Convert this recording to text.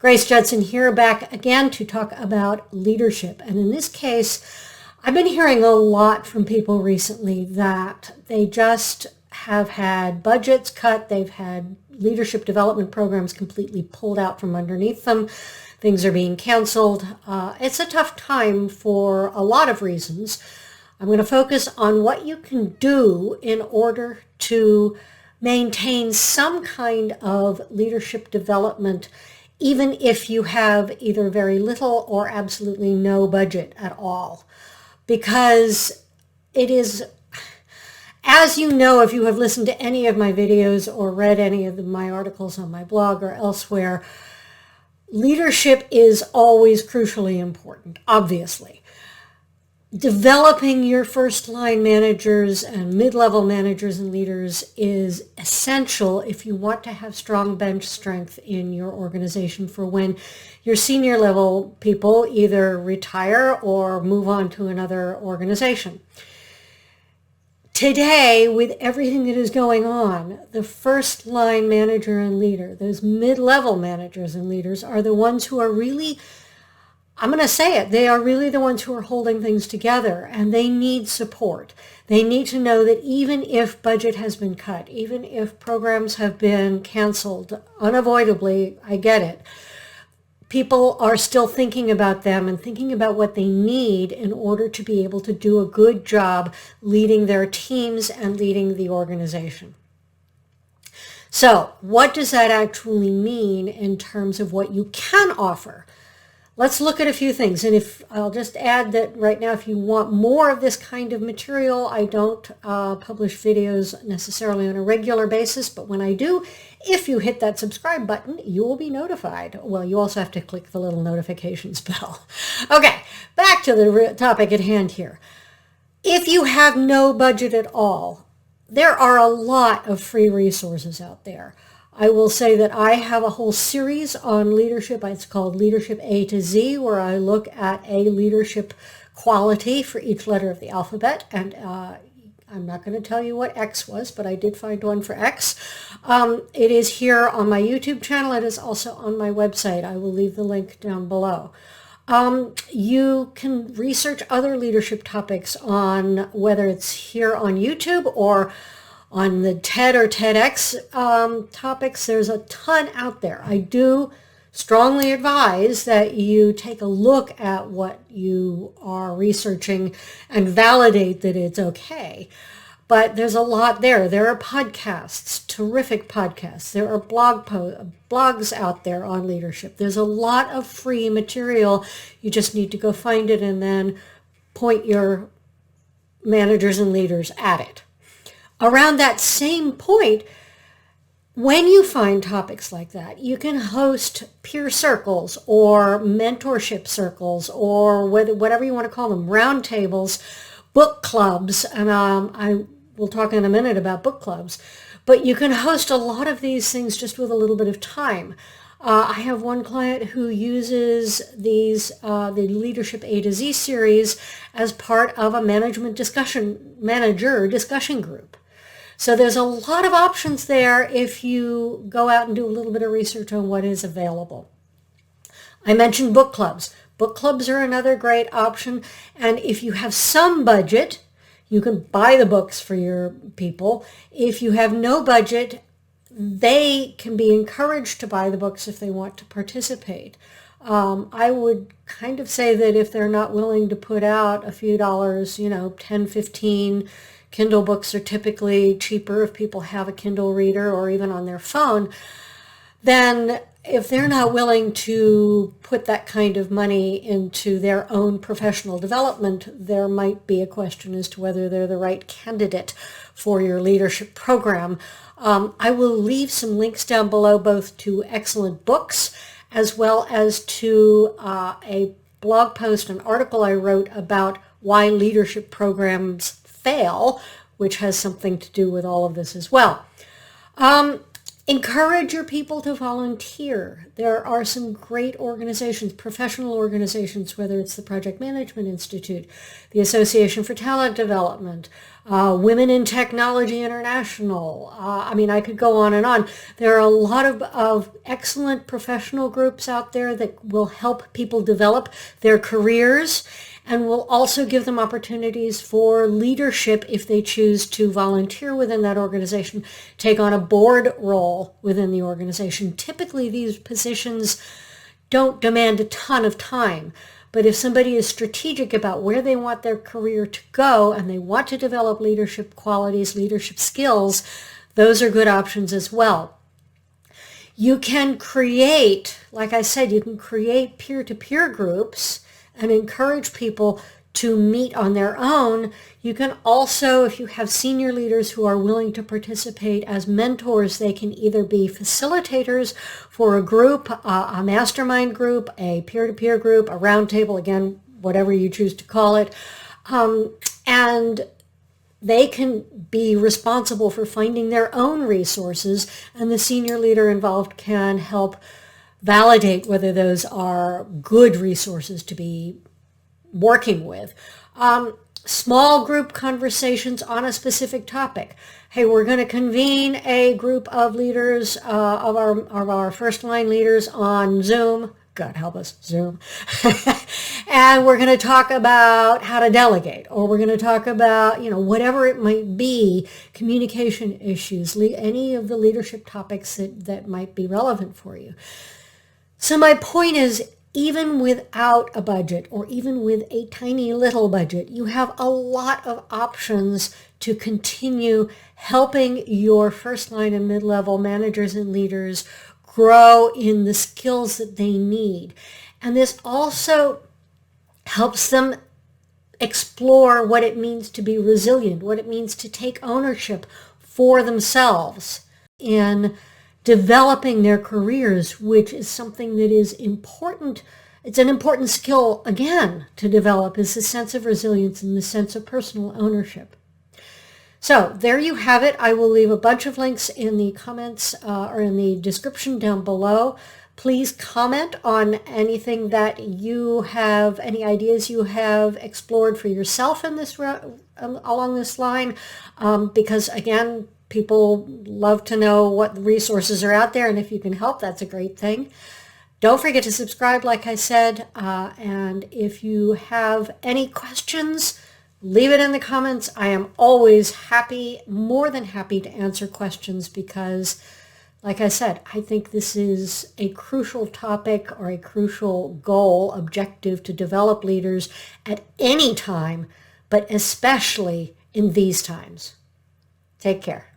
Grace Judson here, back again to talk about leadership. And in this case, I've been hearing a lot from people recently that they just have had budgets cut. They've had leadership development programs completely pulled out from underneath them. Things are being canceled. It's a tough time for a lot of reasons. I'm going to focus on what you can do in order to maintain some kind of leadership development, even if you have either very little or absolutely no budget at all. Because it is, as you know, if you have listened to any of my videos or read any of my articles on my blog or elsewhere, leadership is always crucially important, obviously. Developing your first-line managers and mid-level managers and leaders is essential if you want to have strong bench strength in your organization for when your senior level people either retire or move on to another organization. Today, with everything that is going on, the first-line manager and leader, those mid-level managers and leaders, are the ones who are really, I'm going to say it, they are really the ones who are holding things together, and they need support. They need to know that even if budget has been cut, even if programs have been canceled, unavoidably, I get it, people are still thinking about them and thinking about what they need in order to be able to do a good job leading their teams and leading the organization. So, what does that actually mean in terms of what you can offer? Let's look at a few things, and if I'll just add that right now, if you want more of this kind of material, I don't publish videos necessarily on a regular basis, but when I do, if you hit that subscribe button, you will be notified. Well, you also have to click the little notifications bell. Okay, back to the topic at hand here. If you have no budget at all, there are a lot of free resources out there. I will say that I have a whole series on leadership. It's called Leadership A to Z, where I look at a leadership quality for each letter of the alphabet. And I'm not going to tell you what X was, but I did find one for X. It is here on my YouTube channel. It is also on my website. I will leave the link down below. You can research other leadership topics on whether it's here on YouTube or on the TED or TEDx topics. There's a ton out there. I do strongly advise that you take a look at what you are researching and validate that it's okay. But there's a lot there. There are podcasts, terrific podcasts. There are blogs out there on leadership. There's a lot of free material. You just need to go find it and then point your managers and leaders at it. Around that same point, when you find topics like that, you can host peer circles or mentorship circles or whatever you want to call them, roundtables, book clubs, and I will talk in a minute about book clubs, but you can host a lot of these things just with a little bit of time. I have one client who uses the Leadership A to Z series as part of a manager discussion group. So there's a lot of options there if you go out and do a little bit of research on what is available. I mentioned book clubs. Book clubs are another great option. And if you have some budget, you can buy the books for your people. If you have no budget, they can be encouraged to buy the books if they want to participate. I would kind of say that if they're not willing to put out a few dollars, 10, 15, Kindle books are typically cheaper if people have a Kindle reader or even on their phone, then if they're not willing to put that kind of money into their own professional development, there might be a question as to whether they're the right candidate for your leadership program. I will leave some links down below both to excellent books as well as to a blog post, an article I wrote about why leadership programs fail, which has something to do with all of this as well. Encourage your people to volunteer. There are some great organizations, professional organizations, whether it's the Project Management Institute, the Association for Talent Development, Women in Technology International. I mean, I could go on and on. There are a lot of excellent professional groups out there that will help people develop their careers and will also give them opportunities for leadership if they choose to volunteer within that organization, take on a board role within the organization. Typically, these positions don't demand a ton of time. But if somebody is strategic about where they want their career to go and they want to develop leadership qualities, leadership skills, those are good options as well. You can create, like I said, you can create peer-to-peer groups and encourage people to meet on their own. You can also, if you have senior leaders who are willing to participate as mentors, they can either be facilitators for a group, a mastermind group, a peer-to-peer group, a roundtable, again, whatever you choose to call it. And they can be responsible for finding their own resources, and the senior leader involved can help validate whether those are good resources to be working with. Small group conversations on a specific topic. Hey, we're going to convene a group of leaders, of our first line leaders on Zoom. God help us, Zoom. And we're going to talk about how to delegate, or we're going to talk about, whatever it might be, communication issues, any of the leadership topics that might be relevant for you. So my point is, even without a budget, or even with a tiny little budget, you have a lot of options to continue helping your first line and mid-level managers and leaders grow in the skills that they need. And this also helps them explore what it means to be resilient, what it means to take ownership for themselves in developing their careers, which is something that is important. It's an important skill, again, to develop, is the sense of resilience and the sense of personal ownership. So there you have it. I will leave a bunch of links in the comments or in the description down below. Please comment on anything that you have, any ideas you have explored for yourself in this along this line, because again, people love to know what resources are out there, and if you can help, that's a great thing. Don't forget to subscribe, like I said, and if you have any questions, leave it in the comments. I am always happy, more than happy to answer questions because, like I said, I think this is a crucial topic or a crucial goal, objective to develop leaders at any time, but especially in these times. Take care.